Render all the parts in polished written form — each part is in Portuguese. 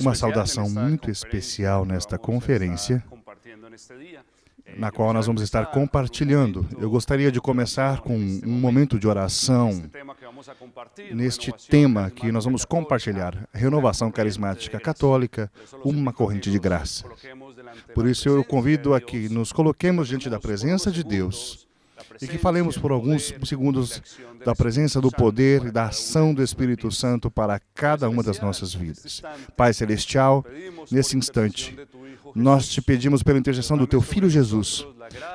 Uma saudação muito especial nesta conferência, na qual nós vamos estar compartilhando. Eu gostaria de começar com um momento de oração neste tema que nós vamos compartilhar, Renovação Carismática Católica, uma corrente de graça. Por isso eu convido a que nos coloquemos diante da presença de Deus e que falemos por alguns segundos da presença, do poder e da ação do Espírito Santo para cada uma das nossas vidas. Pai Celestial, nesse instante, nós te pedimos pela intercessão do Teu Filho Jesus,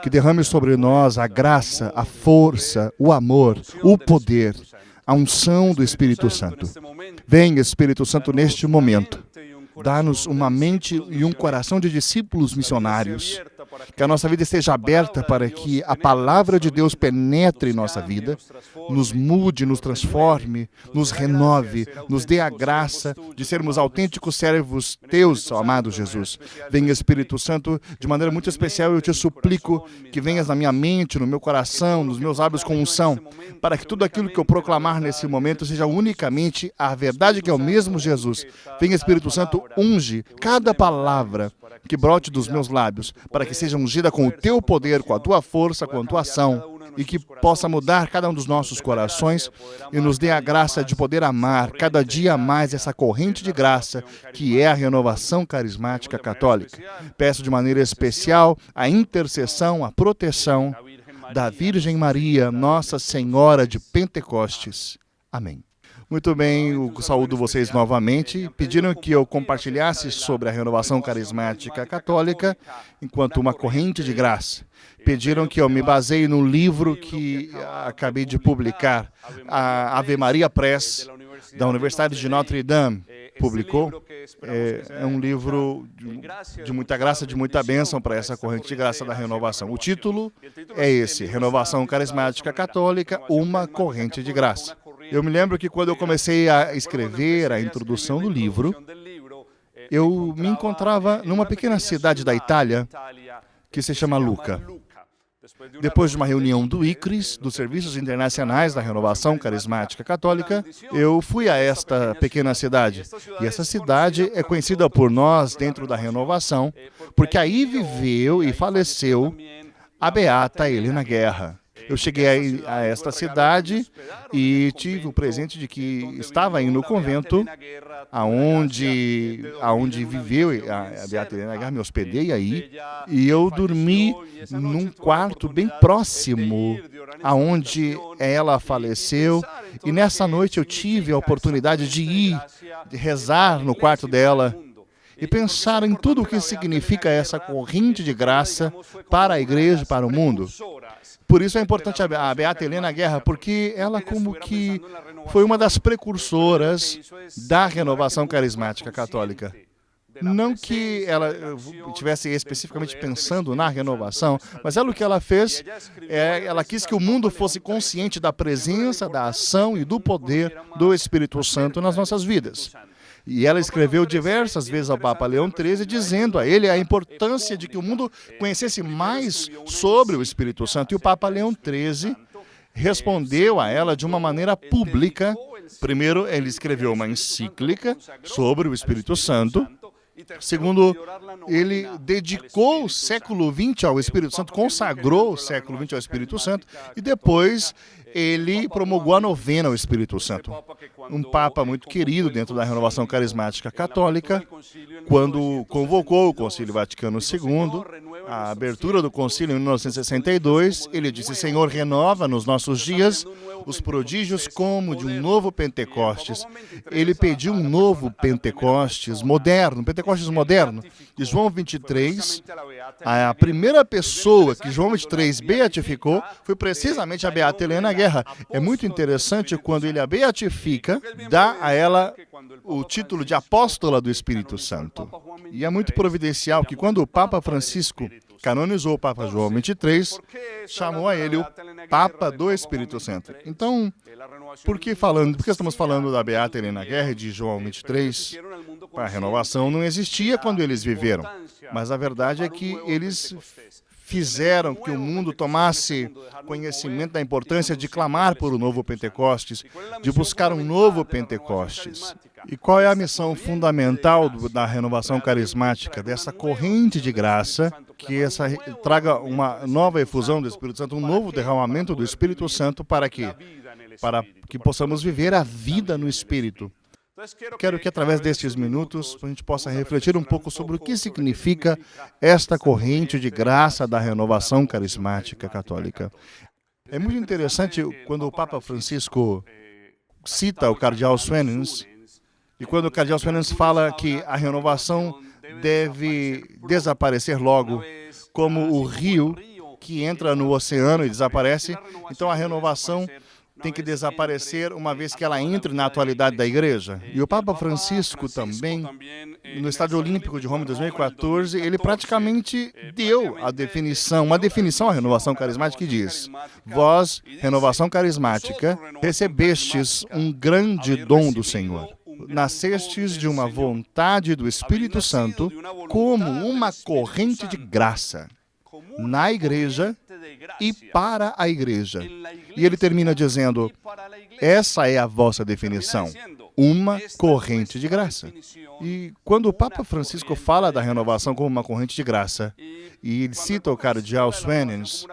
que derrame sobre nós a graça, a força, o amor, o poder, a unção do Espírito Santo. Vem, Espírito Santo, neste momento. Dá-nos uma mente e um coração de discípulos missionários. Que a nossa vida esteja aberta para que a palavra de Deus penetre em nossa vida, nos mude, nos transforme, nos renove, nos dê a graça de sermos autênticos servos Teus, ó amado Jesus. Venha, Espírito Santo, de maneira muito especial, eu te suplico que venhas na minha mente, no meu coração, nos meus lábios com unção, para que tudo aquilo que eu proclamar nesse momento seja unicamente a verdade que é o mesmo Jesus. Venha, Espírito Santo, unge cada palavra que brote dos meus lábios, para que seja ungida com o Teu poder, com a Tua força, com a Tua ação, e que possa mudar cada um dos nossos corações e nos dê a graça de poder amar cada dia mais essa corrente de graça, que é a renovação carismática católica. Peço de maneira especial a intercessão, a proteção da Virgem Maria, Nossa Senhora de Pentecostes. Amém. Muito bem, eu saúdo vocês novamente. Pediram que eu compartilhasse sobre a renovação carismática católica enquanto uma corrente de graça. Pediram que eu me baseie no livro que acabei de publicar, a Ave Maria Press, da Universidade de Notre Dame, publicou. É um livro de muita graça, de muita bênção para essa corrente de graça da renovação. O título é esse, Renovação Carismática Católica, uma corrente de graça. Eu me lembro que quando eu comecei a escrever a introdução do livro, eu me encontrava numa pequena cidade da Itália que se chama Lucca. Depois de uma reunião do ICRIS, dos Serviços Internacionais da Renovação Carismática Católica, eu fui a esta pequena cidade. E essa cidade é conhecida por nós, dentro da renovação, porque aí viveu e faleceu a beata Helena Guerra. Eu cheguei a esta cidade e tive o presente de que estava indo no convento, aonde viveu a beata Helena Guerra, me hospedei aí, e eu dormi num quarto bem próximo aonde ela faleceu, e nessa noite eu tive a oportunidade de ir, de rezar no quarto dela, e pensar em tudo o que significa essa corrente de graça para a igreja e para o mundo. Por isso é importante a beata Helena Guerra, porque ela como que foi uma das precursoras da renovação carismática católica. Não que ela estivesse especificamente pensando na renovação, mas o que ela fez, ela quis que o mundo fosse consciente da presença, da ação e do poder do Espírito Santo nas nossas vidas. E ela escreveu diversas vezes ao Papa Leão XIII, dizendo a ele a importância de que o mundo conhecesse mais sobre o Espírito Santo. E o Papa Leão XIII respondeu a ela de uma maneira pública. Primeiro, ele escreveu uma encíclica sobre o Espírito Santo. Segundo, ele dedicou o século XX ao Espírito Santo, consagrou o século XX ao Espírito Santo, e depois ele promulgou a novena ao Espírito Santo. Um Papa muito querido dentro da renovação carismática católica, quando convocou o Concílio Vaticano II, a abertura do concílio em 1962, ele disse: Senhor, renova nos nossos dias os prodígios como de um novo Pentecostes. Ele pediu um novo Pentecostes moderno, E João 23, a primeira pessoa que João 23 beatificou foi precisamente a beata Helena Guerra. É muito interessante quando ele a beatifica, dá a ela o título de apóstola do Espírito Santo. E é muito providencial que quando o Papa Francisco canonizou o Papa João 23, chamou a ele o Papa do Espírito Santo. Então, por que estamos falando da beata Helena Guerra e de João 23? A renovação não existia quando eles viveram, mas a verdade é que eles fizeram que o mundo tomasse conhecimento da importância de clamar por um novo Pentecostes, de buscar um novo Pentecostes. E qual é a missão fundamental da renovação carismática, dessa corrente de graça, que traga uma nova efusão do Espírito Santo, um novo derramamento do Espírito Santo para que possamos viver a vida no Espírito? Quero que, através destes minutos, a gente possa refletir um pouco sobre o que significa esta corrente de graça da renovação carismática católica. É muito interessante quando o Papa Francisco cita o cardeal Swenens, e quando o cardeal Swenens fala que a renovação deve desaparecer logo, como o rio que entra no oceano e desaparece. Então a renovação tem que desaparecer uma vez que ela entre na atualidade da Igreja. E o Papa Francisco também, no Estádio Olímpico de Roma em 2014, ele praticamente deu uma definição à renovação carismática que diz: vós, renovação carismática, recebestes um grande dom do Senhor. Nascestes de uma vontade do Espírito Santo como uma corrente de graça na Igreja e para a Igreja. E ele termina dizendo: essa é a vossa definição, uma corrente de graça. E quando o Papa Francisco fala da renovação como uma corrente de graça, e ele cita o cardeal Swenens,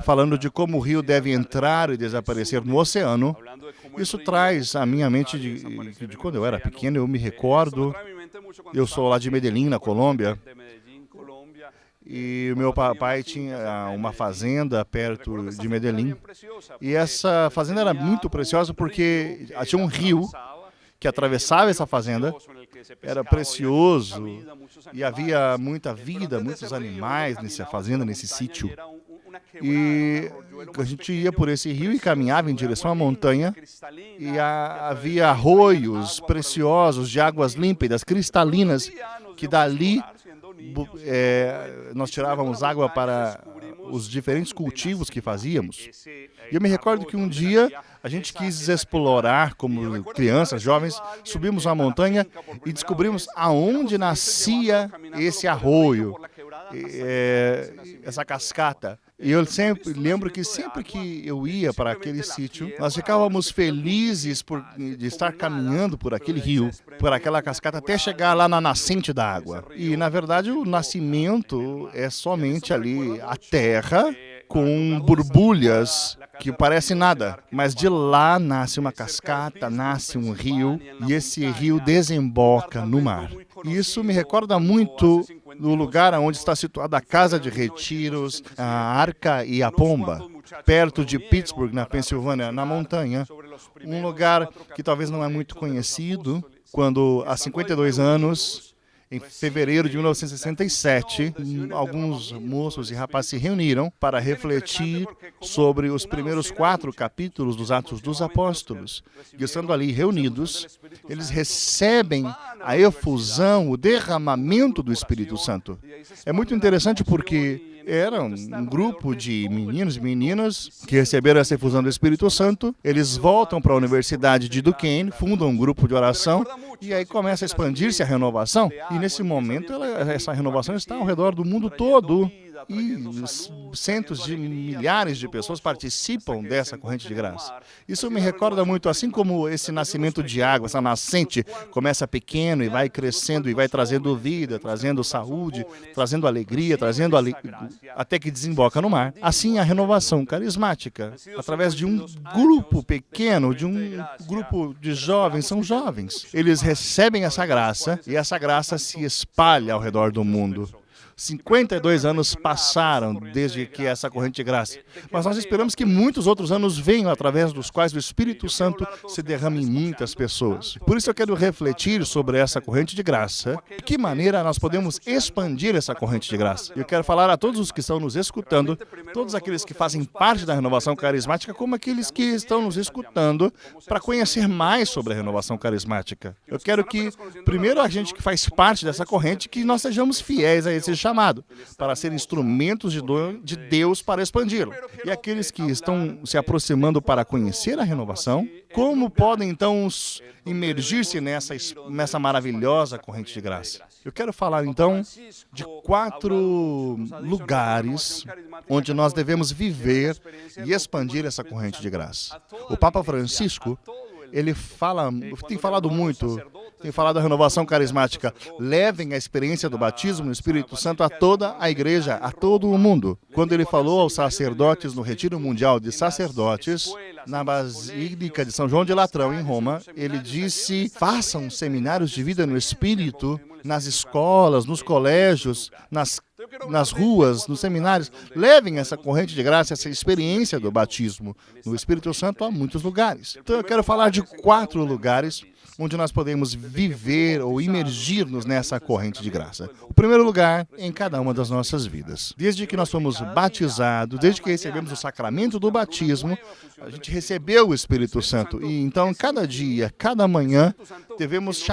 falando de como o rio deve entrar e desaparecer no oceano, isso traz à minha mente de quando eu era pequeno. Eu me recordo, eu sou lá de Medellín, na Colômbia, e o meu pai tinha uma fazenda perto de Medellín, e essa fazenda era muito preciosa porque tinha um rio que atravessava essa fazenda, era precioso, e havia muita vida, muitos animais nessa fazenda, nesse sítio. E a gente ia por esse rio e caminhava em direção à montanha, e havia arroios preciosos de águas límpidas, cristalinas, que dali nós tirávamos água para os diferentes cultivos que fazíamos. E eu me recordo que um dia a gente quis explorar, como crianças, jovens, subimos uma montanha e descobrimos aonde nascia esse arroio, essa cascata. E eu sempre lembro que sempre que eu ia para aquele sítio, nós ficávamos felizes de estar caminhando por aquele rio, por aquela cascata, até chegar lá na nascente da água. E, na verdade, o nascimento é somente ali a terra com borbulhas que parece nada, mas de lá nasce uma cascata, nasce um rio, e esse rio desemboca no mar. E isso me recorda muito do lugar onde está situada a Casa de Retiros, a Arca e a Pomba, perto de Pittsburgh, na Pensilvânia, na montanha. Um lugar que talvez não é muito conhecido, quando há 52 anos, em fevereiro de 1967, alguns moços e rapazes se reuniram para refletir sobre os primeiros 4 capítulos dos Atos dos Apóstolos. E estando ali reunidos, eles recebem a efusão, o derramamento do Espírito Santo. É muito interessante porque era um grupo de meninos e meninas que receberam essa efusão do Espírito Santo. Eles voltam para a Universidade de Duquesne, fundam um grupo de oração, e aí começa a expandir-se a renovação. E nesse momento, essa renovação está ao redor do mundo todo. E centos de milhares de pessoas participam dessa corrente de graça. Isso me recorda muito, assim como esse nascimento de água, essa nascente começa pequeno e vai crescendo e vai trazendo vida, trazendo saúde, trazendo alegria, até que desemboca no mar. Assim a renovação carismática, através de um grupo pequeno, de um grupo de jovens, são jovens. Eles recebem essa graça e essa graça se espalha ao redor do mundo. 52 anos passaram desde que essa corrente de graça, mas nós esperamos que muitos outros anos venham, através dos quais o Espírito Santo se derrame em muitas pessoas. Por isso eu quero refletir sobre essa corrente de graça, de que maneira nós podemos expandir essa corrente de graça. Eu quero falar a todos os que estão nos escutando, todos aqueles que fazem parte da renovação carismática, como aqueles que estão nos escutando, para conhecer mais sobre a renovação carismática. Eu quero que, primeiro, a gente que faz parte dessa corrente, que nós sejamos fiéis a esse chamado, para ser instrumentos de Deus para expandi-lo. E aqueles que estão se aproximando para conhecer a renovação, como podem então imergir-se nessa maravilhosa corrente de graça? Eu quero falar então de 4 lugares onde nós devemos viver e expandir essa corrente de graça. O Papa Francisco, ele tem falado muito, tem falado da renovação carismática. Levem a experiência do batismo no Espírito Santo a toda a igreja, a todo o mundo. Quando ele falou aos sacerdotes no Retiro Mundial de Sacerdotes, na Basílica de São João de Latrão, em Roma, ele disse: façam seminários de vida no Espírito, nas escolas, nos colégios, nas ruas, nos seminários. Levem essa corrente de graça, essa experiência do batismo no Espírito Santo a muitos lugares. Então eu quero falar de 4 lugares onde nós podemos viver ou imergir-nos nessa corrente de graça. O primeiro lugar, em cada uma das nossas vidas. Desde que nós fomos batizados, desde que recebemos o sacramento do batismo, a gente recebeu o Espírito Santo. E então, cada dia, cada manhã, devemos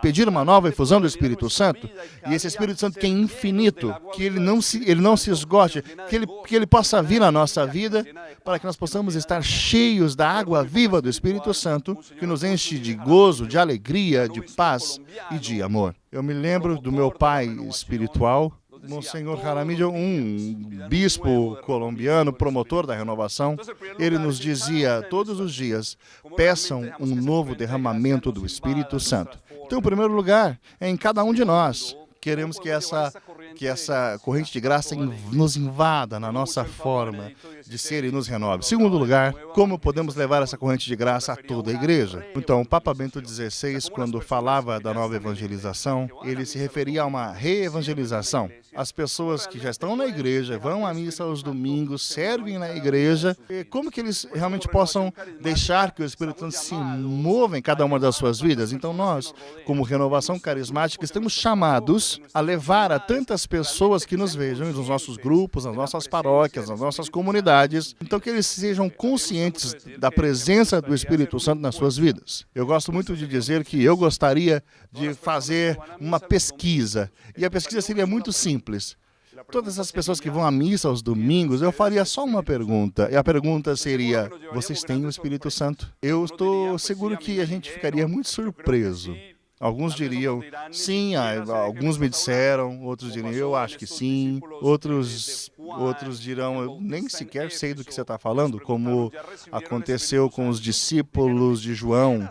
pedir uma nova efusão do Espírito Santo. E esse Espírito Santo que é infinito, que ele não se esgote, que ele possa vir na nossa vida, para que nós possamos estar cheios da água viva do Espírito Santo, que nos enche de gozo, de alegria, de paz e de amor. Eu me lembro do meu pai espiritual, Monsenhor Jaramillo, um bispo colombiano, promotor da renovação. Ele nos dizia todos os dias: peçam um novo derramamento do Espírito Santo. Então, em primeiro lugar, é em cada um de nós. Queremos que essa corrente de graça nos invada na nossa forma de ser e nos renove. Segundo lugar, como podemos levar essa corrente de graça a toda a igreja? Então, o Papa Bento XVI, quando falava da nova evangelização, ele se referia a uma reevangelização. As pessoas que já estão na igreja, vão à missa aos domingos, servem na igreja, e como que eles realmente possam deixar que o Espírito Santo se mova em cada uma das suas vidas? Então nós, como renovação carismática, estamos chamados a levar a tantas pessoas que nos vejam nos nossos grupos, nas nossas paróquias, nas nossas comunidades, então que eles sejam conscientes da presença do Espírito Santo nas suas vidas. Eu gosto muito de dizer que eu gostaria de fazer uma pesquisa, e a pesquisa seria muito simples. Todas as pessoas que vão à missa aos domingos, eu faria só uma pergunta, e a pergunta seria: vocês têm o Espírito Santo? Eu estou seguro que a gente ficaria muito surpreso. Alguns diriam sim, alguns me disseram, outros diriam eu acho que sim, outros dirão eu nem sequer sei do que você está falando, como aconteceu com os discípulos de João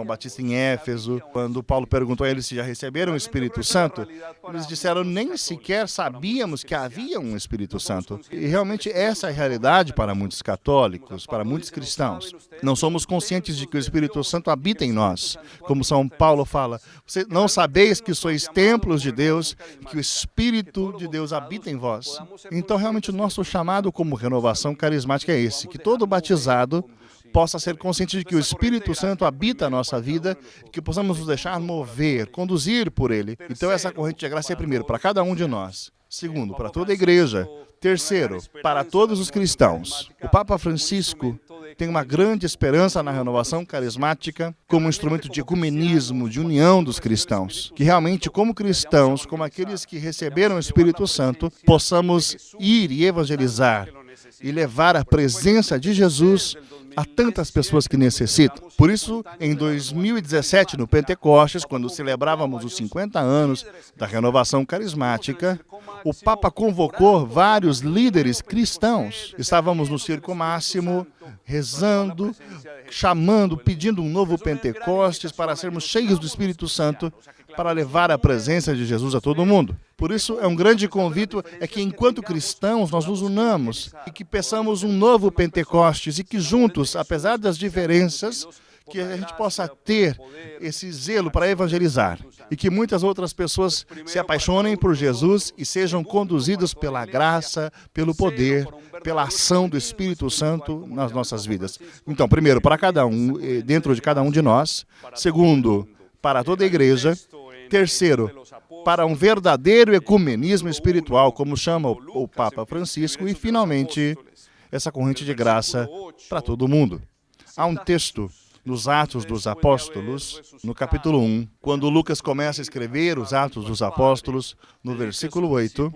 Batista em Éfeso, quando Paulo perguntou a eles se já receberam o Espírito Santo, eles disseram nem sequer sabíamos que havia um Espírito Santo. E realmente essa é a realidade para muitos católicos, para muitos cristãos. Não somos conscientes de que o Espírito Santo habita em nós, como São Paulo fala. Vocês não sabeis que sois templos de Deus, que o Espírito de Deus habita em vós? Então, realmente, o nosso chamado como renovação carismática é esse, que todo batizado possa ser consciente de que o Espírito Santo habita a nossa vida e que possamos nos deixar mover, conduzir por ele. Então, essa corrente de graça é, primeiro, para cada um de nós. Segundo, para toda a igreja. Terceiro, para todos os cristãos. O Papa Francisco tem uma grande esperança na renovação carismática como instrumento de ecumenismo, de união dos cristãos. Que realmente, como cristãos, como aqueles que receberam o Espírito Santo, possamos ir e evangelizar e levar a presença de Jesus a tantas pessoas que necessitam. Por isso, em 2017, no Pentecostes, quando celebrávamos os 50 anos da renovação carismática, o Papa convocou vários líderes cristãos. Estávamos no Circo Máximo, rezando, chamando, pedindo um novo Pentecostes para sermos cheios do Espírito Santo, para levar a presença de Jesus a todo mundo. Por isso, é um grande convite é que, enquanto cristãos, nós nos unamos e que peçamos um novo Pentecostes e que juntos, apesar das diferenças, que a gente possa ter esse zelo para evangelizar e que muitas outras pessoas se apaixonem por Jesus e sejam conduzidos pela graça, pelo poder, pela ação do Espírito Santo nas nossas vidas. Então, primeiro, para cada um, dentro de cada um de nós. Segundo, para toda a igreja. Terceiro, para um verdadeiro ecumenismo espiritual, como chama o Papa Francisco. E, finalmente, essa corrente de graça para todo mundo. Há um texto nos Atos dos Apóstolos, no capítulo 1, quando Lucas começa a escrever os Atos dos Apóstolos, no versículo 8,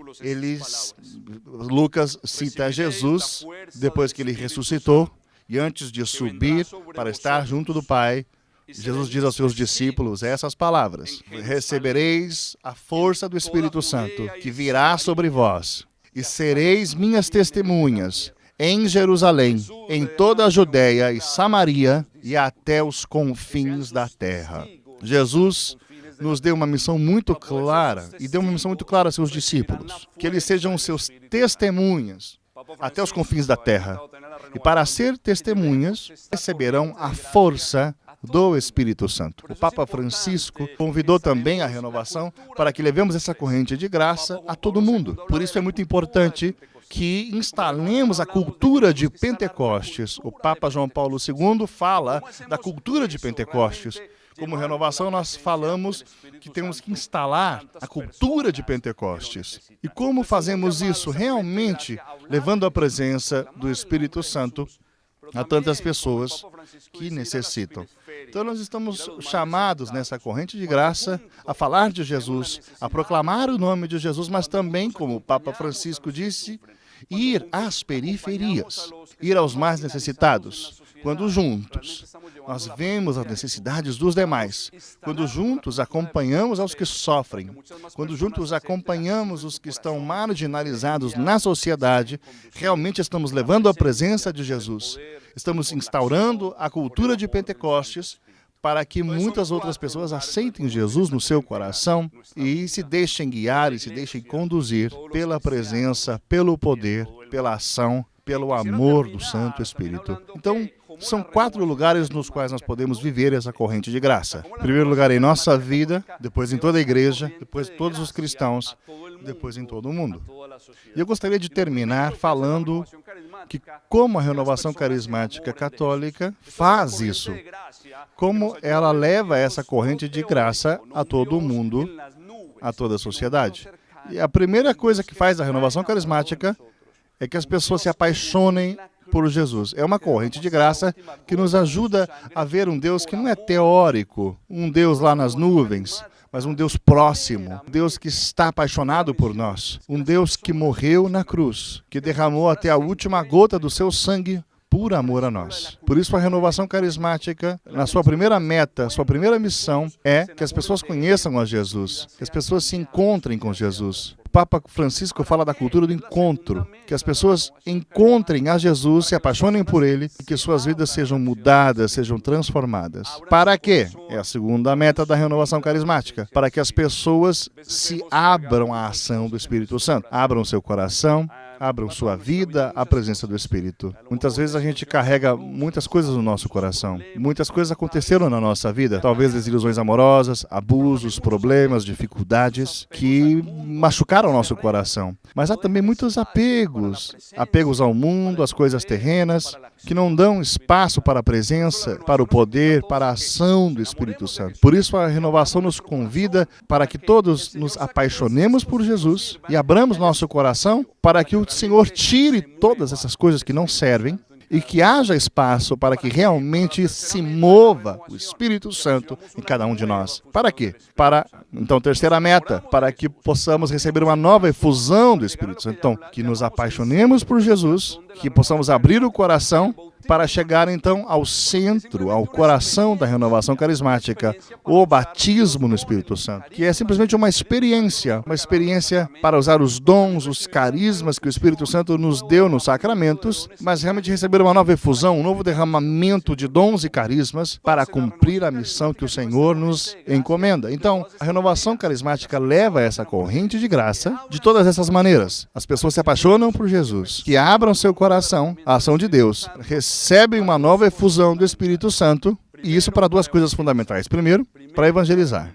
Lucas cita Jesus, depois que ele ressuscitou, e antes de subir para estar junto do Pai, Jesus diz aos seus discípulos essas palavras: recebereis a força do Espírito Santo, que virá sobre vós, e sereis minhas testemunhas em Jerusalém, em toda a Judéia e Samaria e até os confins da terra. Jesus nos deu uma missão muito clara e deu uma missão muito clara a seus discípulos, que eles sejam seus testemunhas até os confins da terra. E para ser testemunhas, receberão a força do Espírito Santo. O Papa Francisco convidou também a renovação para que levemos essa corrente de graça a todo mundo. Por isso é muito importante que instalemos a cultura de Pentecostes. O Papa João Paulo II fala da cultura de Pentecostes. Como renovação, nós falamos que temos que instalar a cultura de Pentecostes. E como fazemos isso? Realmente levando a presença do Espírito Santo a tantas pessoas que necessitam. Então, nós estamos chamados nessa corrente de graça a falar de Jesus, a proclamar o nome de Jesus, mas também, como o Papa Francisco disse, ir às periferias, ir aos mais necessitados. Quando juntos nós vemos as necessidades dos demais, quando juntos acompanhamos aos que sofrem, quando juntos acompanhamos os que estão marginalizados na sociedade, realmente estamos levando a presença de Jesus. Estamos instaurando a cultura de Pentecostes para que muitas outras pessoas aceitem Jesus no seu coração e se deixem guiar e se deixem conduzir pela presença, pelo poder, pela ação, pelo amor do Santo Espírito. Então, são 4 lugares nos quais nós podemos viver essa corrente de graça. Em primeiro lugar, em nossa vida, depois em toda a igreja, depois todos os cristãos, depois em todo o mundo. E eu gostaria de terminar falando que como a renovação carismática católica faz isso, como ela leva essa corrente de graça a todo o mundo, a toda a sociedade. E a primeira coisa que faz a renovação carismática é que as pessoas se apaixonem por Jesus. É uma corrente de graça que nos ajuda a ver um Deus que não é teórico, um Deus lá nas nuvens, mas um Deus próximo, um Deus que está apaixonado por nós, um Deus que morreu na cruz, que derramou até a última gota do seu sangue por amor a nós. Por isso, a renovação carismática, na sua primeira meta, sua primeira missão, é que as pessoas conheçam a Jesus, que as pessoas se encontrem com Jesus. O Papa Francisco fala da cultura do encontro, que as pessoas encontrem a Jesus, se apaixonem por Ele e que suas vidas sejam mudadas, sejam transformadas. Para quê? É a segunda meta da renovação carismática. Para que as pessoas se abram à ação do Espírito Santo, abram seu coração, abram sua vida à presença do Espírito. Muitas vezes a gente carrega muitas coisas no nosso coração. Muitas coisas aconteceram na nossa vida. Talvez desilusões amorosas, abusos, problemas, dificuldades que machucaram o nosso coração. Mas há também muitos apegos. Apegos ao mundo, às coisas terrenas, que não dão espaço para a presença, para o poder, para a ação do Espírito Santo. Por isso, a renovação nos convida para que todos nos apaixonemos por Jesus e abramos nosso coração para que o Senhor tire todas essas coisas que não servem e que haja espaço para que realmente se mova o Espírito Santo em cada um de nós. Para quê? Então, terceira meta, para que possamos receber uma nova efusão do Espírito Santo. Então, que nos apaixonemos por Jesus, que possamos abrir o coração para chegar, então, ao centro, ao coração da renovação carismática, o batismo no Espírito Santo, que é simplesmente uma experiência para usar os dons, os carismas que o Espírito Santo nos deu nos sacramentos, mas realmente receber uma nova efusão, um novo derramamento de dons e carismas para cumprir a missão que o Senhor nos encomenda. Então, a renovação carismática leva essa corrente de graça de todas essas maneiras. As pessoas se apaixonam por Jesus, que abram seu coração à ação de Deus, recebem uma nova efusão do Espírito Santo, e isso para 2 coisas fundamentais. Primeiro, para evangelizar.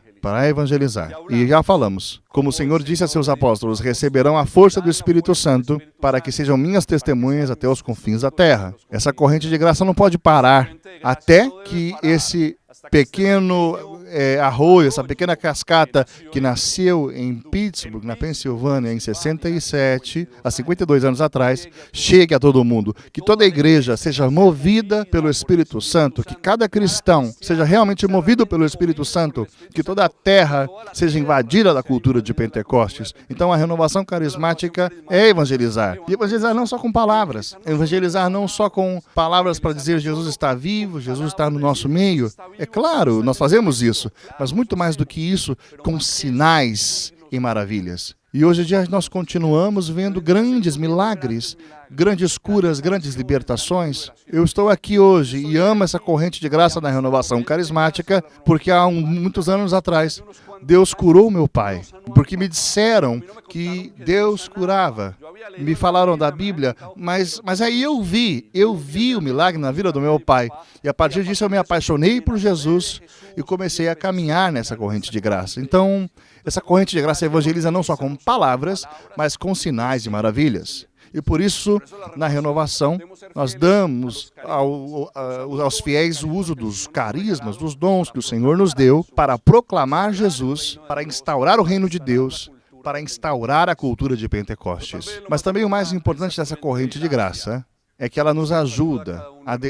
E já falamos, como o Senhor disse a seus apóstolos, receberão a força do Espírito Santo para que sejam minhas testemunhas até os confins da terra. Essa corrente de graça não pode parar até que esse pequeno arroio, essa pequena cascata que nasceu em Pittsburgh, na Pensilvânia, em 67, há 52 anos atrás, chegue a todo mundo. Que toda a igreja seja movida pelo Espírito Santo, que cada cristão seja realmente movido pelo Espírito Santo, que toda a terra seja invadida da cultura de Pentecostes. Então, a renovação carismática é evangelizar. E evangelizar não só com palavras, evangelizar não só com palavras para dizer Jesus está vivo, Jesus está no nosso meio. É claro, nós fazemos isso, mas muito mais do que isso, com sinais e maravilhas. E hoje em dia nós continuamos vendo grandes milagres, grandes curas, grandes libertações. Eu estou aqui hoje e amo essa corrente de graça da renovação carismática, porque há muitos anos atrás, Deus curou meu pai. Porque me disseram que Deus curava. Me falaram da Bíblia, mas aí eu vi o milagre na vida do meu pai. E a partir disso eu me apaixonei por Jesus e comecei a caminhar nessa corrente de graça. Então, essa corrente de graça evangeliza não só com palavras, mas com sinais e maravilhas. E por isso, na renovação, nós damos aos fiéis o uso dos carismas, dos dons que o Senhor nos deu para proclamar Jesus, para instaurar o reino de Deus, para instaurar a cultura de Pentecostes. Mas também o mais importante dessa corrente de graça é que ela nos ajuda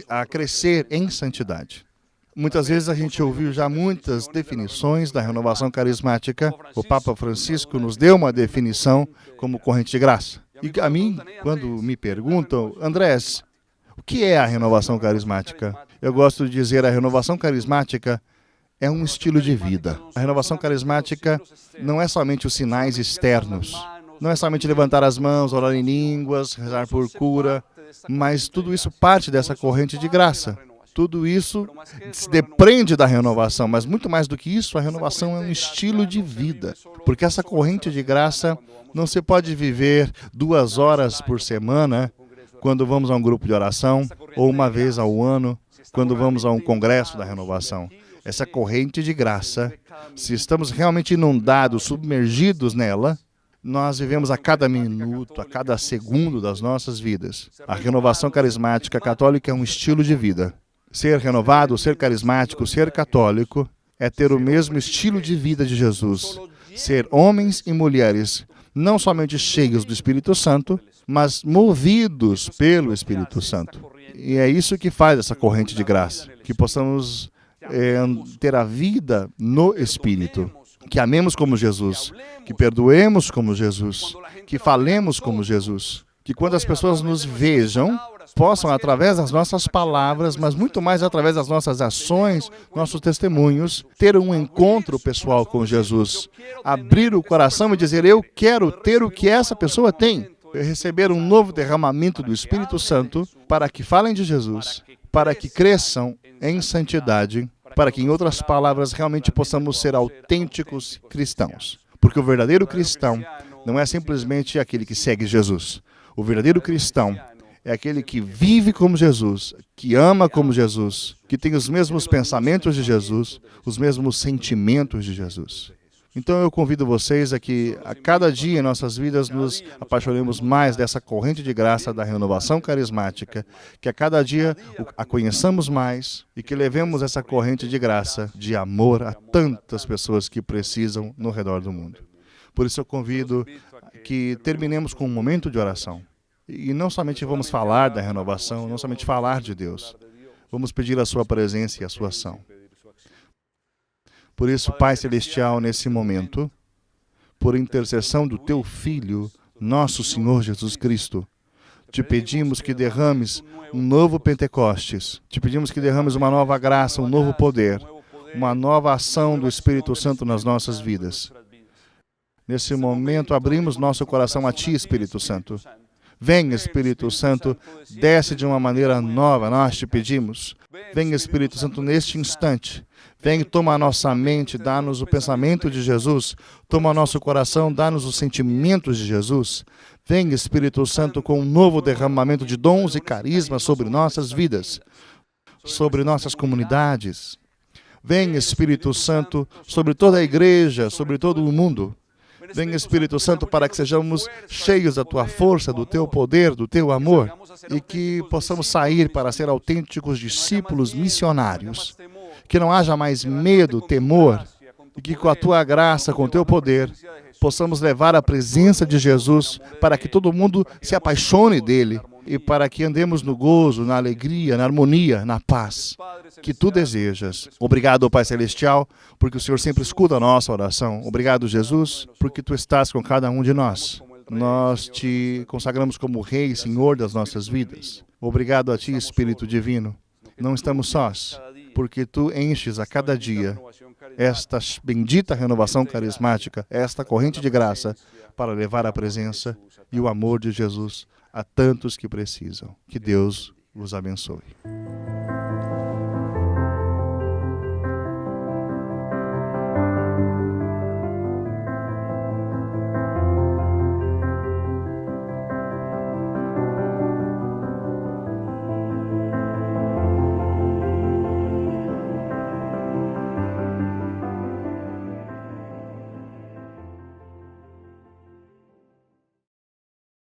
a crescer em santidade. Muitas vezes a gente ouviu já muitas definições da renovação carismática. O Papa Francisco nos deu uma definição como corrente de graça. E a mim, quando me perguntam, Andrés, o que é a renovação carismática? Eu gosto de dizer a renovação carismática é um estilo de vida. A renovação carismática não é somente os sinais externos, não é somente levantar as mãos, orar em línguas, rezar por cura, mas tudo isso parte dessa corrente de graça. Tudo isso se depende da renovação, mas muito mais do que isso, a renovação é um estilo de vida. Porque essa corrente de graça não se pode viver 2 horas por semana quando vamos a um grupo de oração, ou uma vez ao ano, quando vamos a um congresso da renovação. Essa corrente de graça, se estamos realmente inundados, submergidos nela, nós vivemos a cada minuto, a cada segundo das nossas vidas. A renovação carismática católica é um estilo de vida. Ser renovado, ser carismático, ser católico é ter o mesmo estilo de vida de Jesus. Ser homens e mulheres não somente cheios do Espírito Santo, mas movidos pelo Espírito Santo. E é isso que faz essa corrente de graça, que possamos ter a vida no Espírito, que amemos como Jesus, que perdoemos como Jesus, que falemos como Jesus, que quando as pessoas nos vejam, possam, através das nossas palavras, mas muito mais através das nossas ações, nossos testemunhos, ter um encontro pessoal com Jesus. Abrir o coração e dizer, eu quero ter o que essa pessoa tem. Receber um novo derramamento do Espírito Santo para que falem de Jesus, para que cresçam em santidade, para que, em outras palavras, realmente possamos ser autênticos cristãos. Porque o verdadeiro cristão não é simplesmente aquele que segue Jesus. O verdadeiro cristão é aquele que vive como Jesus, que ama como Jesus, que tem os mesmos pensamentos de Jesus, os mesmos sentimentos de Jesus. Então eu convido vocês a que a cada dia em nossas vidas nos apaixonemos mais dessa corrente de graça da renovação carismática, que a cada dia a conheçamos mais e que levemos essa corrente de graça, de amor a tantas pessoas que precisam no redor do mundo. Por isso eu convido que terminemos com um momento de oração. E não somente vamos falar da renovação, não somente falar de Deus. Vamos pedir a sua presença e a sua ação. Por isso, Pai Celestial, nesse momento, por intercessão do Teu Filho, nosso Senhor Jesus Cristo, te pedimos que derrames um novo Pentecostes. Te pedimos que derrames uma nova graça, um novo poder, uma nova ação do Espírito Santo nas nossas vidas. Nesse momento, abrimos nosso coração a Ti, Espírito Santo. Vem, Espírito Santo, desce de uma maneira nova, nós te pedimos. Vem, Espírito Santo, neste instante. Vem, toma a nossa mente, dá-nos o pensamento de Jesus. Toma o nosso coração, dá-nos os sentimentos de Jesus. Vem, Espírito Santo, com um novo derramamento de dons e carismas sobre nossas vidas, sobre nossas comunidades. Vem, Espírito Santo, sobre toda a igreja, sobre todo o mundo. Vem, Espírito Santo, para que sejamos cheios da Tua força, do Teu poder, do Teu amor, e que possamos sair para ser autênticos discípulos missionários. Que não haja mais medo, temor, e que com a Tua graça, com o Teu poder, possamos levar a presença de Jesus para que todo mundo se apaixone dele e para que andemos no gozo, na alegria, na harmonia, na paz que Tu desejas. Obrigado, Pai Celestial, porque o Senhor sempre escuta a nossa oração. Obrigado, Jesus, porque Tu estás com cada um de nós. Nós Te consagramos como Rei e Senhor das nossas vidas. Obrigado a Ti, Espírito Divino. Não estamos sós, porque Tu enches a cada dia esta bendita renovação carismática, esta corrente de graça, para levar a presença e o amor de Jesus a tantos que precisam. Que Deus vos abençoe.